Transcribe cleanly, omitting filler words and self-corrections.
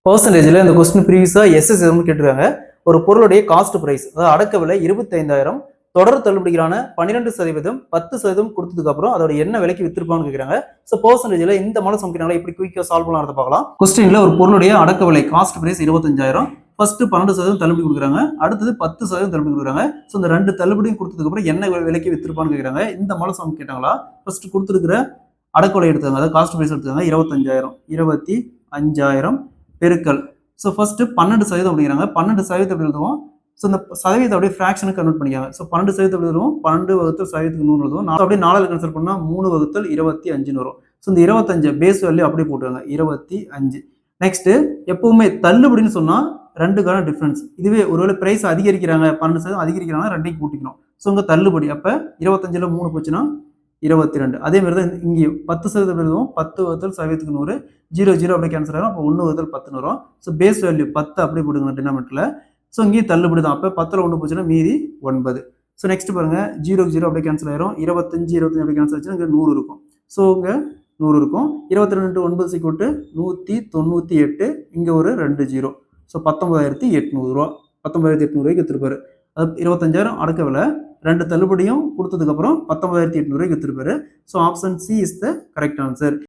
பர்சன்டேஜில் இந்த கொஸ்டின் ப்ரீவியஸாக எஸ்எஸ் கேட்டிருக்காங்க. ஒரு பொருளுடைய காஸ்ட் பிரைஸ் அதாவது அடக்க விலை 25,000 தொடர் தள்ளுபடிகளான 12%, 10% கொடுத்ததுக்கு அப்புறம் அதோட என்ன விலைக்கு வித்திருப்பான்னு கேட்குறாங்க. ஸோ பர்சன்டேஜில் இந்த மாடல் சமைக்கிறாங்களா எப்படி குயிக்காக சால்வ் பண்ணலாம் பார்க்கலாம். கொஸ்டின்ல ஒரு பொருளுடைய அடக்க விலை காஸ்ட் பிரைஸ் 25,000 ஃபர்ஸ்ட் 12% தள்ளுபடி கொடுக்குறாங்க, அடுத்தது 10% தள்ளுபடி கொடுக்குறாங்க. ஸோ இந்த ரெண்டு தள்ளுபடியும் கொடுத்ததுக்கு அப்புறம் என்ன விலைக்கு வித்திருப்பான்னு கேட்குறாங்க. இந்த மாடல் சமைக்க கேட்டாங்களா. ஃபர்ஸ்ட் கொடுத்துருக்கிற அடக்க விலை எடுத்தாங்க, அதாவது காஸ்ட் பிரைஸ் எடுத்தாங்க 25,000 25,000 பெருக்கல். ஸோ ஃபர்ஸ்ட் 12% அப்படிங்கிறாங்க. 12% எப்படி எழுதுவோம். ஸோ இந்த சதவீதம் அப்படியே ஃப்ராக்ஷனுக்கு கன்வெர்ட் பண்ணிக்காங்க. ஸோ 12% எப்படி எழுதுவோம். 12 வகுத்தல் சதவீதத்துக்கு 100 எழுதுவோம். அப்படியே 4 கேன்சல் பண்ணால் 3 வகுத்தல் 25 வரும். ஸோ இந்த 25 பேஸ் வேல்யூ அப்படியே போட்டுருவாங்க 25. நெக்ஸ்ட் எப்பவுமே தள்ளுபடின்னு சொன்னால் ரெண்டுக்கான டிஃபரன்ஸ். இதுவே ஒருவேளை பிரைஸ் அதிகரிக்கிறாங்க 12% அதிகரிக்கிறாங்கன்னா ரெண்டையும் கூட்டிக்கணும். ஸோ இங்கே தள்ளுபடி அப்போ 25ல் 3 போச்சுன்னா 22. அதே மாதிரி தான் இங்கேயும் 10% எழுதுவோம். 10 வகுத்தல் சதவீதத்துக்கு 100 0 0 அப்படியே கேன்சல் ஆகும். அப்போ 1 வகுத்தல் 10 வரும். ஸோ பேஸ் வேல்யூ 10 அப்படியே போடுங்க டினாமினேட்டர்ல. ஸோ இங்கேயும் தள்ளுபடி தான். அப்போ 10ல் 1 போச்சுன்னா மீதி 9. ஸோ நெக்ஸ்ட் பாருங்க 0 0 அப்படியே கேன்சல் ஆயிரும். 25 25 அப்படியே கேன்சல் ஆச்சுன்னா இங்கே 100 இருக்கும். ஸோ இங்கே 100 இருக்கும். 22 9 198. இங்கே ஒரு 2 0. ஸோ 19,800 ரூபா. 19,800 ரூபாய்க்கு வித்துருப்பாரு. அது 25,000 அடக்க விலை. ரெண்டு தள்ளுபடியும் கொடுத்ததுக்கு அப்புறம் 19,800 ரூபாய்க்கு வித்துருப்பாரு. So option C is the correct answer.